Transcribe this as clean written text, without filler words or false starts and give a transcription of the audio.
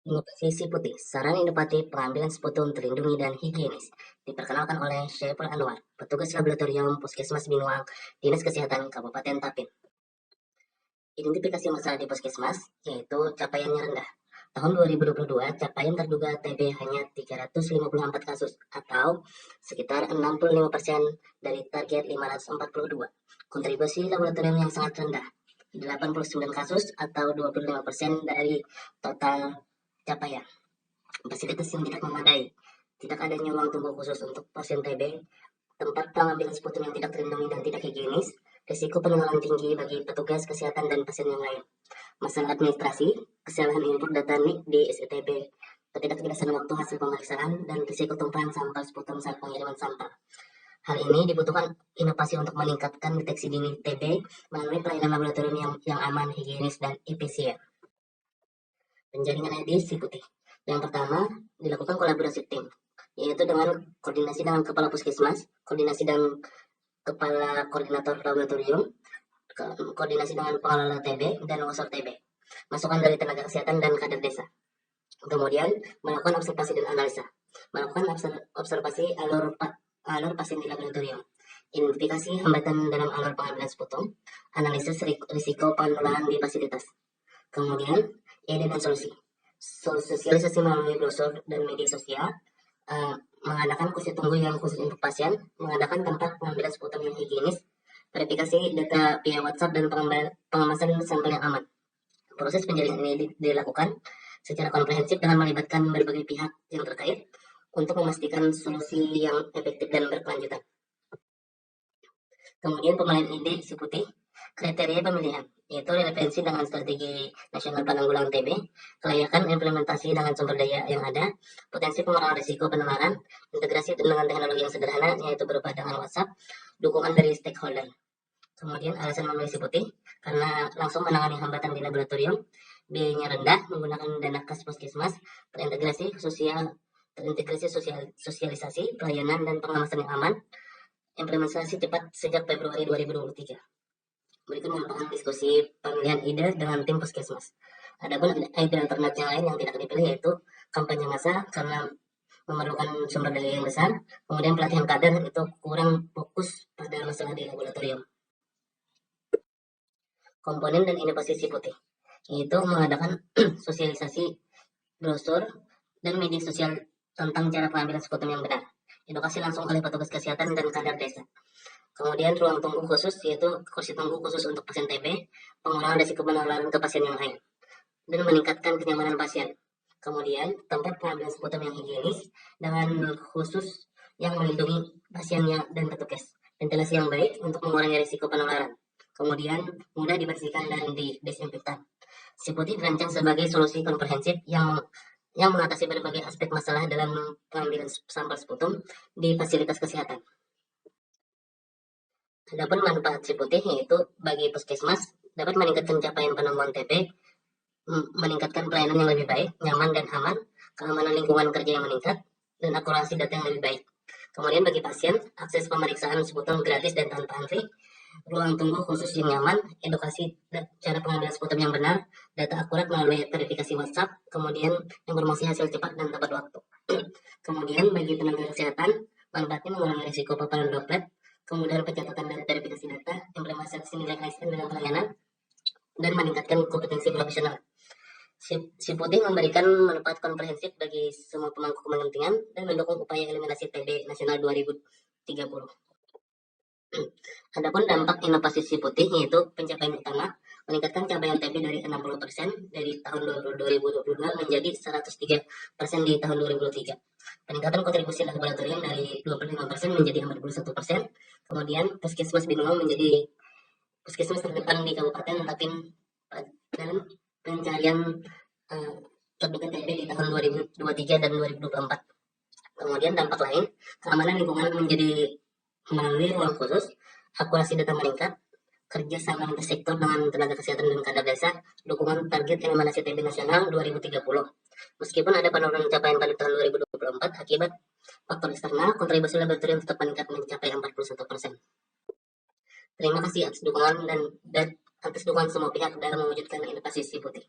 Inovasi Putih, saran inovatif pengambilan sputum terlindungi dan higienis, diperkenalkan oleh Syaiful Anwar, petugas laboratorium Puskesmas Binuang, Dinas Kesehatan Kabupaten Tapin. Identifikasi masalah di Puskesmas, yaitu capaiannya rendah. Tahun 2022, capaian terduga TB hanya 354 kasus, atau sekitar 65% dari target 542. Kontribusi laboratorium yang sangat rendah, 89 kasus atau 25% dari total capaian. Fasilitas yang tidak memadai, tidak adanya ruang tunggu khusus untuk pasien TB, tempat pengambilan sputum yang tidak terlindungi dan tidak higienis, risiko penularan tinggi bagi petugas kesehatan dan pasien yang lain. Masalah administrasi, kesalahan input data NIK di SETB, ketidakjelasan waktu hasil pemeriksaan, dan risiko tumpahan sampel sputum saat pengiriman sampel. Hal ini dibutuhkan inovasi untuk meningkatkan deteksi dini TB melalui pelayanan laboratorium yang aman, higienis, dan efisien. Penjaringan edisi putih. Yang pertama, dilakukan kolaborasi tim, yaitu dengan koordinasi dengan kepala puskesmas, koordinasi dengan kepala koordinator laboratorium, koordinasi dengan pengelola TB dan unsur TB, masukan dari tenaga kesehatan dan kader desa. Kemudian melakukan observasi dan analisa, melakukan observasi alur pasien di laboratorium, identifikasi hambatan dalam alur pengambilan sputum, analisis risiko penularan di fasilitas. Kemudian ide dan solusi, sosialisasi melalui brosur dan media sosial, mengadakan kursi tunggu yang khusus untuk pasien, mengadakan tempat pengambilan sputum yang higienis, verifikasi data via WhatsApp dan pengemasan sampel yang aman. Proses penjaringan ini dilakukan secara komprehensif dengan melibatkan berbagai pihak yang terkait untuk memastikan solusi yang efektif dan berkelanjutan. Kemudian pemilihan ide si putih, kriteria pemilihan, yaitu relevansi dengan strategi nasional penanggulangan TB, kelayakan implementasi dengan sumber daya yang ada, potensi pengurangan risiko penularan, integrasi dengan teknologi yang sederhana, yaitu berupa dengan WhatsApp, dukungan dari stakeholder. Kemudian alasan memilih si putih, karena langsung menangani hambatan di laboratorium, biayanya rendah, menggunakan dana kas puskesmas, terintegrasi sosialisasi, pelayanan dan pengawasan yang aman, implementasi cepat sejak Februari 2023. Berikut merupakan diskusi pemilihan ide dengan tim puskesmas. Adapun ide alternatif lain yang tidak dipilih yaitu kampanye massa karena memerlukan sumber daya yang besar, kemudian pelatihan kader itu kurang fokus pada masalah di laboratorium. Komponen dan inovasi si putih, yaitu mengadakan sosialisasi brosur dan media sosial tentang cara pengambilan sputum yang benar, edukasi langsung oleh petugas kesehatan dan kader desa. Kemudian ruang tunggu khusus, yaitu kursi tunggu khusus untuk pasien TB, pengurangan risiko penularan ke pasien yang lain, dan meningkatkan kenyamanan pasien. Kemudian tempat pengambilan sputum yang higienis dengan khusus yang melindungi pasiennya dan petugas, ventilasi yang baik untuk mengurangi risiko penularan. Kemudian mudah dibersihkan dan didesinfektan. Si putih dirancang sebagai solusi komprehensif yang mengatasi berbagai aspek masalah dalam pengambilan sampel sputum di fasilitas kesehatan. Adapun manfaat si putih yaitu bagi puskesmas dapat meningkatkan capaian penemuan TB, meningkatkan pelayanan yang lebih baik, nyaman dan aman, keamanan lingkungan kerja yang meningkat, dan akurasi data yang lebih baik. Kemudian bagi pasien, akses pemeriksaan sputum gratis dan tanpa antri, ruang tunggu khusus yang nyaman, edukasi cara pengambilan sputum yang benar, data akurat melalui verifikasi WhatsApp, kemudian informasi hasil cepat dan tepat waktu. Kemudian bagi tenaga kesehatan, manfaatnya mengurangi risiko paparan droplet, kemudian pencatatan dan verifikasi data, implementasi nilai ASN dalam pelayanan, dan meningkatkan kompetensi profesional. Si putih memberikan manfaat komprehensif bagi semua pemangku kepentingan dan mendukung upaya eliminasi TB nasional 2030. Adapun dampak inovasi si putih yaitu pencapaian utama, meningkatkan capaian TB dari 60% dari tahun 2022 menjadi 103% di tahun 2023. Peningkatan kontribusi laboratorium dari 25% menjadi 41%. Kemudian puskesmas Binuang menjadi puskesmas terdepan di Kabupaten Tapin dalam pencarian terduga TB di tahun 2023 dan 2024. Kemudian dampak lain, keamanan lingkungan menjadi melalui ruang khusus, akurasi data meningkat, kerjasama antar sektor dengan tenaga kesehatan dan kader desa, dukungan target eliminasi TB nasional 2030. Meskipun ada penurunan capaian pada tahun 2024 akibat faktor eksternal, kontribusi laboratorium tetap meningkat mencapai 41%. Terima kasih atas dukungan dan atas dukungan semua pihak dalam mewujudkan inovasi si putih.